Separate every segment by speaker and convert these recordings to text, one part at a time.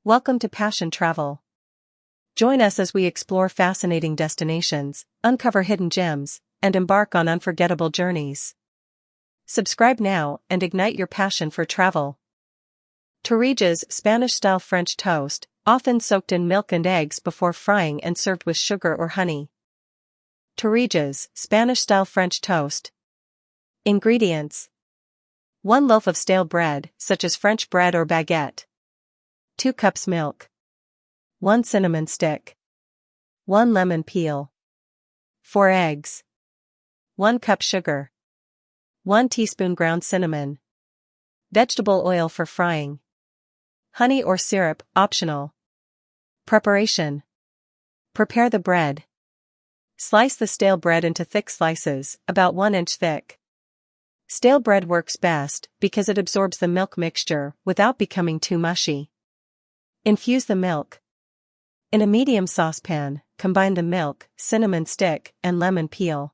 Speaker 1: Welcome to Passion Travel. Join us as we explore fascinating destinations, uncover hidden gems, and embark on unforgettable journeys. Subscribe now and ignite your passion for travel. Torrijas, Spanish-style French toast, often soaked in milk and eggs before frying and served with sugar or honey. Torrijas, Spanish-style French toast. Ingredients: 1 loaf of stale bread, such as French bread or baguette. 2 cups milk. 1 cinnamon stick. 1 lemon peel. 4 eggs. 1 cup sugar. 1 teaspoon ground cinnamon. Vegetable oil for frying. Honey or syrup, optional. Preparation: prepare the bread. Slice the stale bread into thick slices, about 1 inch thick. Stale bread works best because it absorbs the milk mixture without becoming too mushy. Infuse the milk. In a medium saucepan, combine the milk, cinnamon stick, and lemon peel.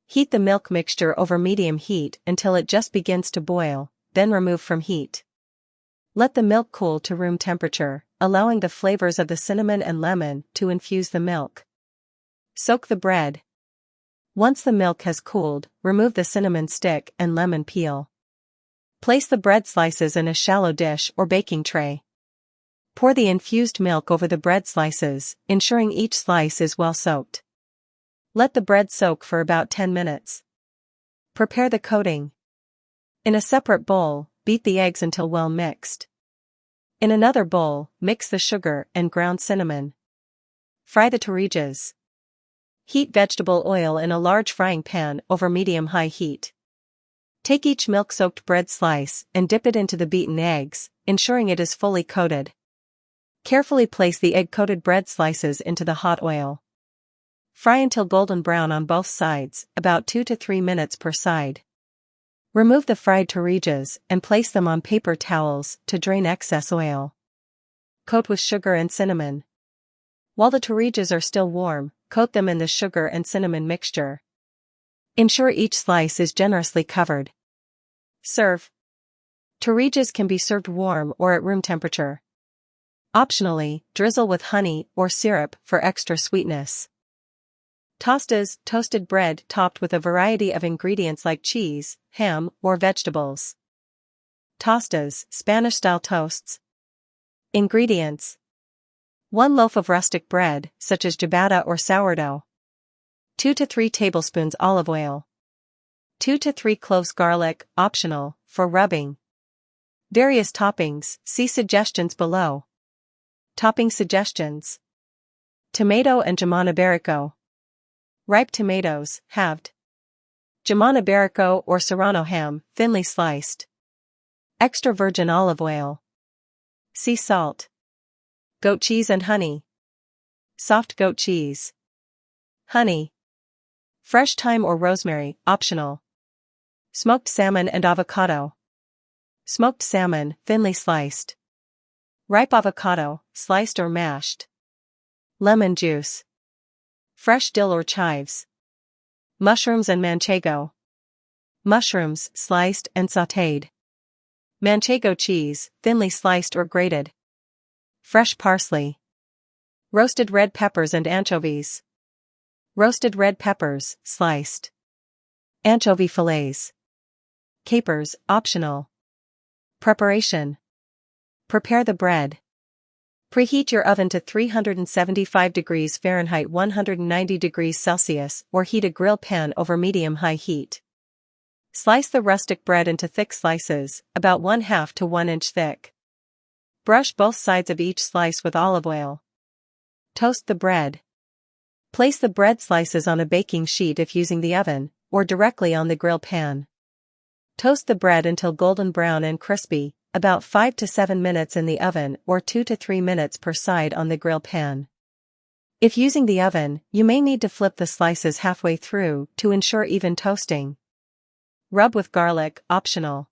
Speaker 1: Heat the milk mixture over medium heat until it just begins to boil, then remove from heat. Let the milk cool to room temperature, allowing the flavors of the cinnamon and lemon to infuse the milk. Soak the bread. Once the milk has cooled, remove the cinnamon stick and lemon peel. Place the bread slices in a shallow dish or baking tray. Pour the infused milk over the bread slices, ensuring each slice is well soaked. Let the bread soak for about 10 minutes. Prepare the coating. In a separate bowl, beat the eggs until well mixed. In another bowl, mix the sugar and ground cinnamon. Fry the torrijas. Heat vegetable oil in a large frying pan over medium-high heat. Take each milk-soaked bread slice and dip it into the beaten eggs, ensuring it is fully coated. Carefully place the egg-coated bread slices into the hot oil. Fry until golden brown on both sides, about 2 to 3 minutes per side. Remove the fried torrijas and place them on paper towels to drain excess oil. Coat with sugar and cinnamon. While the torrijas are still warm, coat them in the sugar and cinnamon mixture. Ensure each slice is generously covered. Serve. Torrijas can be served warm or at room temperature. Optionally, drizzle with honey or syrup for extra sweetness. Tostas, toasted bread topped with a variety of ingredients like cheese, ham, or vegetables. Tostas, Spanish-style toasts. Ingredients: 1 loaf of rustic bread, such as ciabatta or sourdough. 2 to 3 tablespoons olive oil. 2 to 3 cloves garlic, optional, for rubbing. Various toppings, see suggestions below. Topping suggestions: tomato and jamón ibérico. Ripe tomatoes, halved. Jamón ibérico or serrano ham, thinly sliced. Extra virgin olive oil. Sea salt. Goat cheese and honey. Soft goat cheese. Honey. Fresh thyme or rosemary, optional. Smoked salmon and avocado. Smoked salmon, thinly sliced. Ripe avocado, sliced or mashed. Lemon juice. Fresh dill or chives. Mushrooms and manchego. Mushrooms, sliced and sautéed. Manchego cheese, thinly sliced or grated. Fresh parsley. Roasted red peppers and anchovies. Roasted red peppers, sliced. Anchovy fillets. Capers, optional. Preparation: prepare the bread. Preheat your oven to 375 degrees Fahrenheit 190 degrees Celsius or heat a grill pan over medium-high heat. Slice the rustic bread into thick slices, about 1/2 to 1 inch thick. Brush both sides of each slice with olive oil. Toast the bread. Place the bread slices on a baking sheet if using the oven, or directly on the grill pan. Toast the bread until golden brown and crispy, about 5 to 7 minutes in the oven or 2 to 3 minutes per side on the grill pan. If using the oven, you may need to flip the slices halfway through to ensure even toasting. Rub with garlic, optional.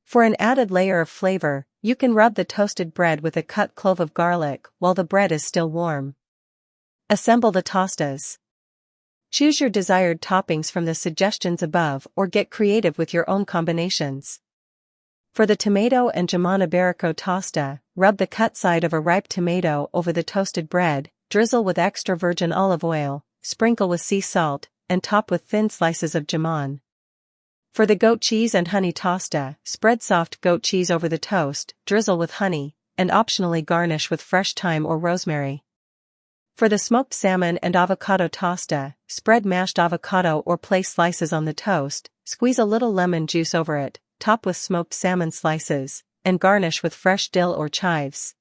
Speaker 1: For an added layer of flavor, you can rub the toasted bread with a cut clove of garlic while the bread is still warm. Assemble the tostas. Choose your desired toppings from the suggestions above or get creative with your own combinations. For the tomato and jamon iberico tosta, rub the cut side of a ripe tomato over the toasted bread, drizzle with extra virgin olive oil, sprinkle with sea salt, and top with thin slices of jamon. For the goat cheese and honey tosta, spread soft goat cheese over the toast, drizzle with honey, and optionally garnish with fresh thyme or rosemary. For the smoked salmon and avocado tosta, spread mashed avocado or place slices on the toast, squeeze a little lemon juice over it, top with smoked salmon slices, and garnish with fresh dill or chives.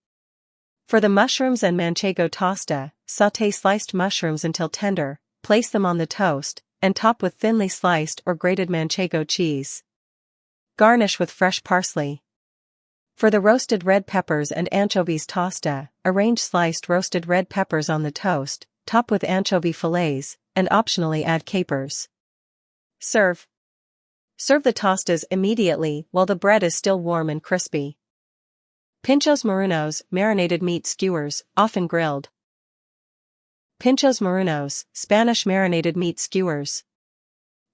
Speaker 1: For the mushrooms and manchego tosta, sauté sliced mushrooms until tender, place them on the toast, and top with thinly sliced or grated manchego cheese. Garnish with fresh parsley. For the roasted red peppers and anchovies tosta, arrange sliced roasted red peppers on the toast, top with anchovy fillets, and optionally add capers. Serve. Serve the tostas immediately while the bread is still warm and crispy. Pinchos Morunos, marinated meat skewers, often grilled. Pinchos Morunos, Spanish marinated meat skewers.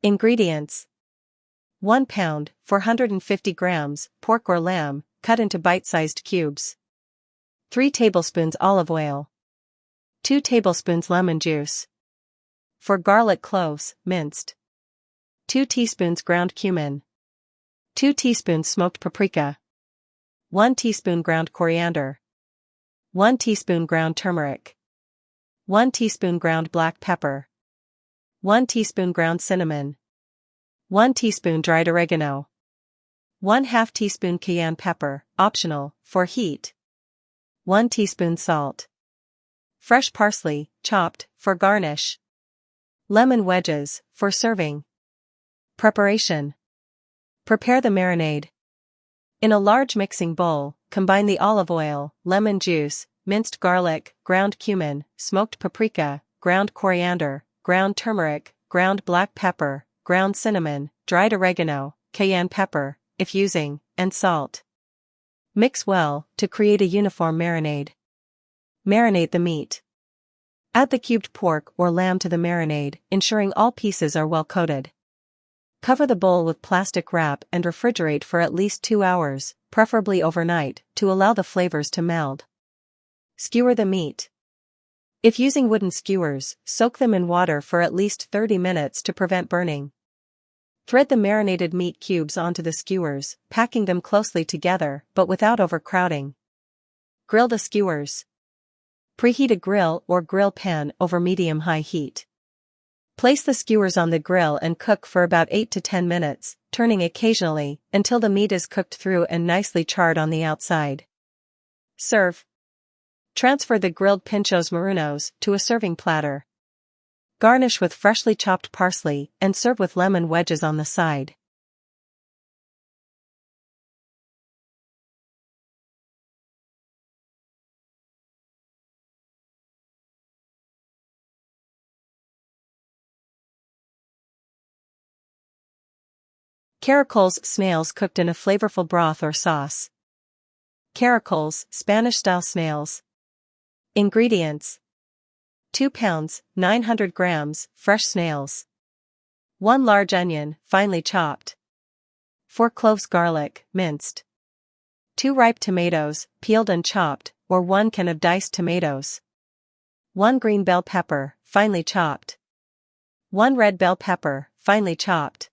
Speaker 1: Ingredients: 1 pound, 450 grams, pork or lamb, cut into bite-sized cubes. 3 tablespoons olive oil. 2 tablespoons lemon juice. 4 garlic cloves, minced. 2 teaspoons ground cumin. 2 teaspoons smoked paprika. 1 teaspoon ground coriander. 1 teaspoon ground turmeric. 1 teaspoon ground black pepper. 1 teaspoon ground cinnamon. 1 teaspoon dried oregano. 1/2 teaspoon cayenne pepper, optional, for heat. 1 teaspoon salt. Fresh parsley, chopped, for garnish. Lemon wedges, for serving. Preparation. Prepare the marinade. In a large mixing bowl, combine the olive oil, lemon juice, minced garlic, ground cumin, smoked paprika, ground coriander, ground turmeric, ground black pepper, ground cinnamon, dried oregano, cayenne pepper, if using, and salt. Mix well, to create a uniform marinade. Marinate the meat. Add the cubed pork or lamb to the marinade, ensuring all pieces are well coated. Cover the bowl with plastic wrap and refrigerate for at least 2 hours, preferably overnight, to allow the flavors to meld. Skewer the meat. If using wooden skewers, soak them in water for at least 30 minutes to prevent burning. Thread the marinated meat cubes onto the skewers, packing them closely together but without overcrowding. Grill the skewers. Preheat a grill or grill pan over medium-high heat. Place the skewers on the grill and cook for about 8 to 10 minutes, turning occasionally, until the meat is cooked through and nicely charred on the outside. Serve. Transfer the grilled Pinchos Morunos to a serving platter. Garnish with freshly chopped parsley and serve with lemon wedges on the side. Caracoles, snails cooked in a flavorful broth or sauce. Caracoles, Spanish-style snails. Ingredients: 2 pounds, 900 grams, fresh snails. 1 large onion, finely chopped. 4 cloves garlic, minced. 2 ripe tomatoes, peeled and chopped, or 1 can of diced tomatoes. 1 green bell pepper, finely chopped. 1 red bell pepper, finely chopped.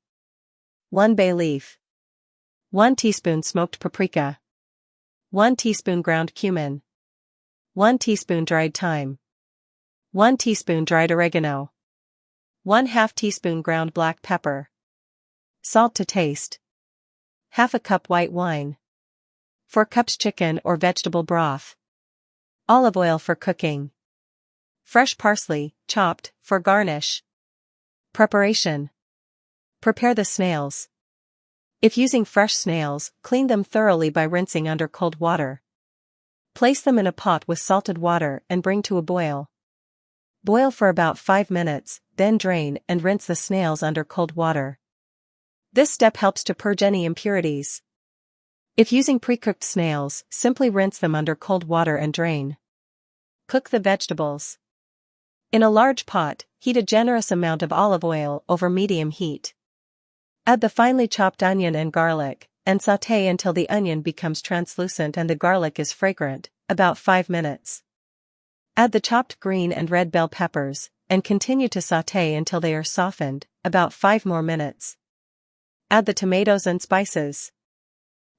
Speaker 1: 1 bay leaf. 1 teaspoon smoked paprika. 1 teaspoon ground cumin. 1 teaspoon dried thyme. 1 teaspoon dried oregano. 1/2 teaspoon ground black pepper. Salt to taste. 1/2 cup white wine. 4 cups chicken or vegetable broth. Olive oil for cooking. Fresh parsley, chopped, for garnish. Preparation. Prepare the snails. If using fresh snails, clean them thoroughly by rinsing under cold water. Place them in a pot with salted water and bring to a boil. Boil for about 5 minutes, then drain and rinse the snails under cold water. This step helps to purge any impurities. If using pre-cooked snails, simply rinse them under cold water and drain. Cook the vegetables. In a large pot, heat a generous amount of olive oil over medium heat. Add the finely chopped onion and garlic, and sauté until the onion becomes translucent and the garlic is fragrant, about 5 minutes. Add the chopped green and red bell peppers, and continue to sauté until they are softened, about 5 more minutes. Add the tomatoes and spices.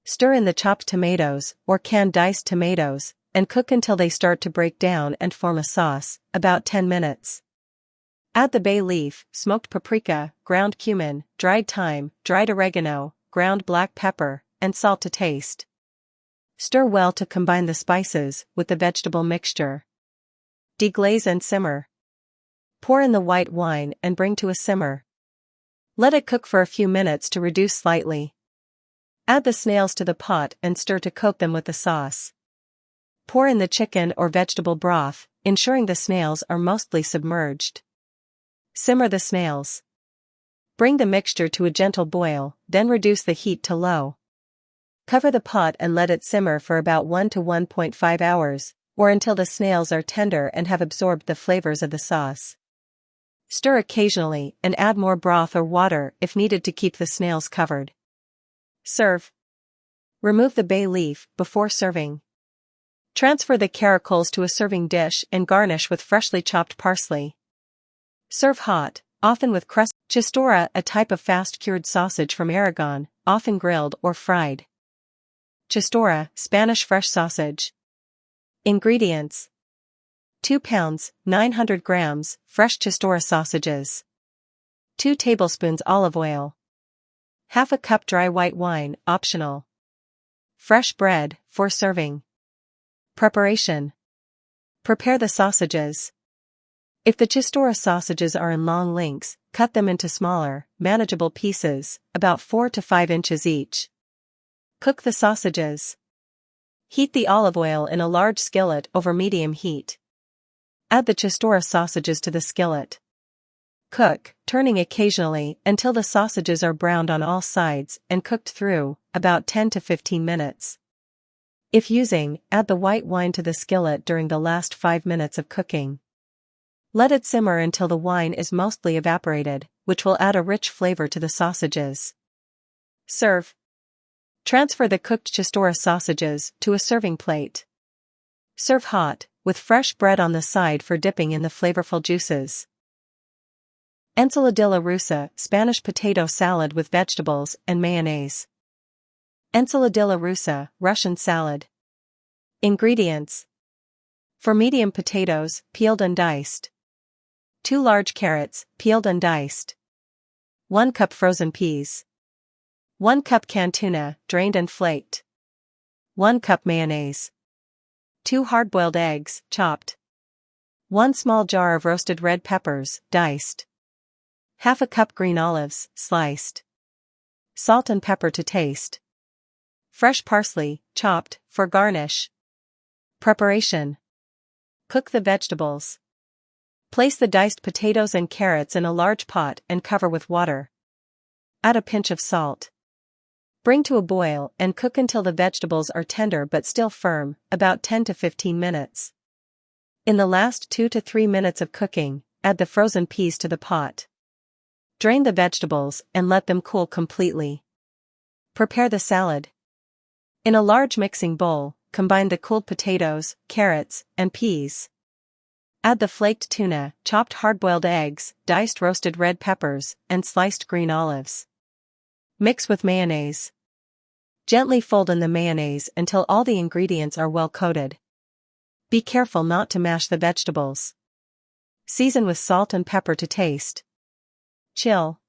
Speaker 1: Stir in the chopped tomatoes, or canned diced tomatoes, and cook until they start to break down and form a sauce, about 10 minutes. Add the bay leaf, smoked paprika, ground cumin, dried thyme, dried oregano, ground black pepper, and salt to taste. Stir well to combine the spices with the vegetable mixture. Deglaze and simmer. Pour in the white wine and bring to a simmer. Let it cook for a few minutes to reduce slightly. Add the snails to the pot and stir to coat them with the sauce. Pour in the chicken or vegetable broth, ensuring the snails are mostly submerged. Simmer the snails. Bring the mixture to a gentle boil, then reduce the heat to low. Cover the pot and let it simmer for about 1 to 1.5 hours, or until the snails are tender and have absorbed the flavors of the sauce. Stir occasionally and add more broth or water if needed to keep the snails covered. Serve. Remove the bay leaf before serving. Transfer the caracoles to a serving dish and garnish with freshly chopped parsley. Serve hot, often with crust. Chistorra, a type of fast-cured sausage from Aragon, often grilled or fried. Chistorra, Spanish fresh sausage. Ingredients: 2 pounds, 900 grams, fresh Chistorra sausages. 2 tablespoons olive oil. Half a cup dry white wine, optional. Fresh bread, for serving. Preparation. Prepare the sausages. If the Chistorra sausages are in long lengths, cut them into smaller, manageable pieces, about 4 to 5 inches each. Cook the sausages. Heat the olive oil in a large skillet over medium heat. Add the Chistorra sausages to the skillet. Cook, turning occasionally until the sausages are browned on all sides and cooked through, about 10 to 15 minutes. If using, add the white wine to the skillet during the last 5 minutes of cooking. Let it simmer until the wine is mostly evaporated, which will add a rich flavor to the sausages. Serve. Transfer the cooked Chistorra sausages to a serving plate. Serve hot, with fresh bread on the side for dipping in the flavorful juices. Ensaladilla Rusa, Spanish potato salad with vegetables and mayonnaise. Ensaladilla Rusa, Russian salad. Ingredients: for medium potatoes, peeled and diced. 2 large carrots, peeled and diced. 1 cup frozen peas. 1 cup canned tuna, drained and flaked. 1 cup mayonnaise. 2 hard-boiled eggs, chopped. 1 small jar of roasted red peppers, diced. Half a cup green olives, sliced. Salt and pepper to taste. Fresh parsley, chopped, for garnish. Preparation. Cook the vegetables. Place the diced potatoes and carrots in a large pot and cover with water. Add a pinch of salt. Bring to a boil and cook until the vegetables are tender but still firm, about 10 to 15 minutes. In the last 2 to 3 minutes of cooking, add the frozen peas to the pot. Drain the vegetables and let them cool completely. Prepare the salad. In a large mixing bowl, combine the cooled potatoes, carrots, and peas. Add the flaked tuna, chopped hard-boiled eggs, diced roasted red peppers, and sliced green olives. Mix with mayonnaise. Gently fold in the mayonnaise until all the ingredients are well coated. Be careful not to mash the vegetables. Season with salt and pepper to taste. Chill.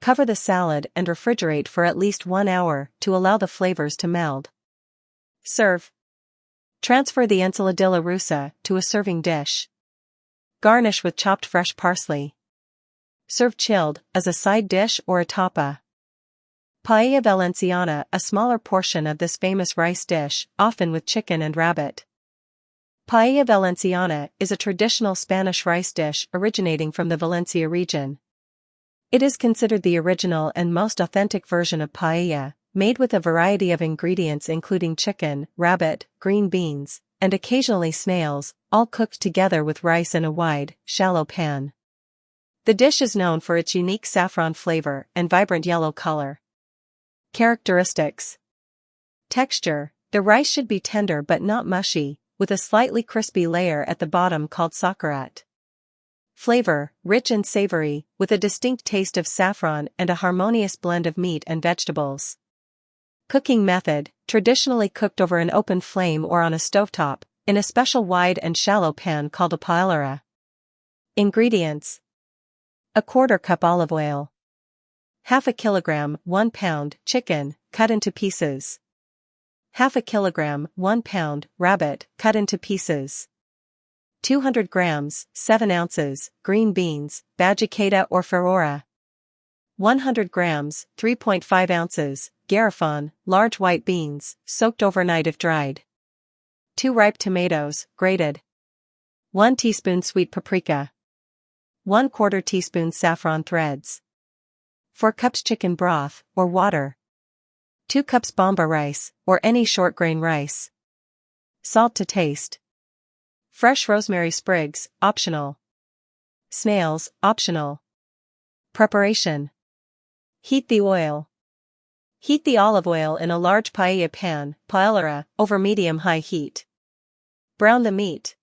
Speaker 1: Cover the salad and refrigerate for at least 1 hour to allow the flavors to meld. Serve. Transfer the Ensaladilla Rusa to a serving dish. Garnish with chopped fresh parsley. Serve chilled, as a side dish or a tapa. Paella Valenciana, a smaller portion of this famous rice dish, often with chicken and rabbit. Paella Valenciana is a traditional Spanish rice dish originating from the Valencia region. It is considered the original and most authentic version of paella, made with a variety of ingredients including chicken, rabbit, green beans, and occasionally snails, all cooked together with rice in a wide, shallow pan. The dish is known for its unique saffron flavor and vibrant yellow color. Characteristics. Texture. The rice should be tender but not mushy, with a slightly crispy layer at the bottom called sakarat. Flavor. Rich and savory, with a distinct taste of saffron and a harmonious blend of meat and vegetables. Cooking method. Traditionally cooked over an open flame or on a stovetop, in a special wide and shallow pan called a paella. Ingredients. 1/4 cup olive oil. 1/2 kilogram, 1 pound, chicken, cut into pieces. 1/2 kilogram, 1 pound, rabbit, cut into pieces. 200 grams, 7 ounces, green beans, bajicata or ferrora. 100 grams, 3.5 ounces, garrafon, large white beans, soaked overnight if dried. 2 ripe tomatoes, grated. 1 teaspoon sweet paprika. 1/4 teaspoon saffron threads. 4 cups chicken broth, or water. 2 cups bomba rice, or any short grain rice. Salt to taste. Fresh rosemary sprigs, optional. Snails, optional. Preparation. Heat the oil. Heat the olive oil in a large paella pan, paella, over medium-high heat. Brown the meat.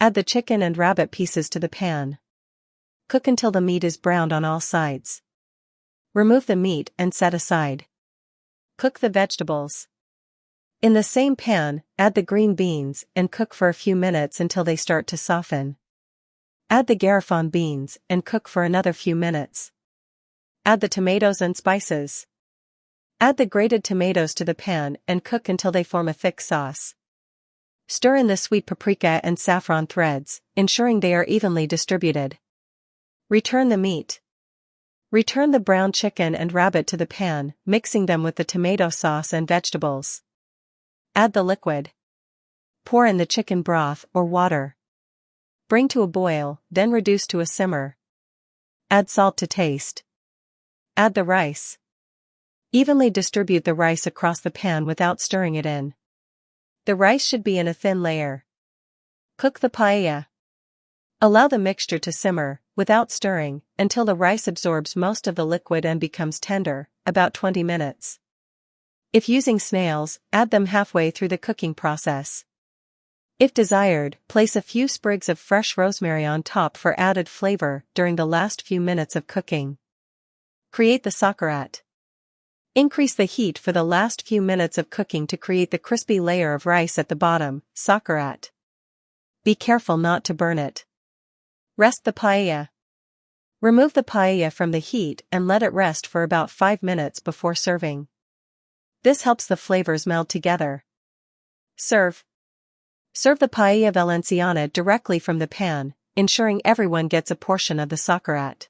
Speaker 1: Add the chicken and rabbit pieces to the pan. Cook until the meat is browned on all sides. Remove the meat and set aside. Cook the vegetables. In the same pan, add the green beans and cook for a few minutes until they start to soften. Add the garrafon beans and cook for another few minutes. Add the tomatoes and spices. Add the grated tomatoes to the pan and cook until they form a thick sauce. Stir in the sweet paprika and saffron threads, ensuring they are evenly distributed. Return the meat. Return the browned chicken and rabbit to the pan, mixing them with the tomato sauce and vegetables. Add the liquid. Pour in the chicken broth or water. Bring to a boil, then reduce to a simmer. Add salt to taste. Add the rice. Evenly distribute the rice across the pan without stirring it in. The rice should be in a thin layer. Cook the paella. Allow the mixture to simmer, without stirring, until the rice absorbs most of the liquid and becomes tender, about 20 minutes. If using snails, add them halfway through the cooking process. If desired, place a few sprigs of fresh rosemary on top for added flavor during the last few minutes of cooking. Create the sakarat. Increase the heat for the last few minutes of cooking to create the crispy layer of rice at the bottom, sakarat. Be careful not to burn it. Rest the paella. Remove the paella from the heat and let it rest for about 5 minutes before serving. This helps the flavors meld together. Serve. Serve the Paella Valenciana directly from the pan, ensuring everyone gets a portion of the sakarat.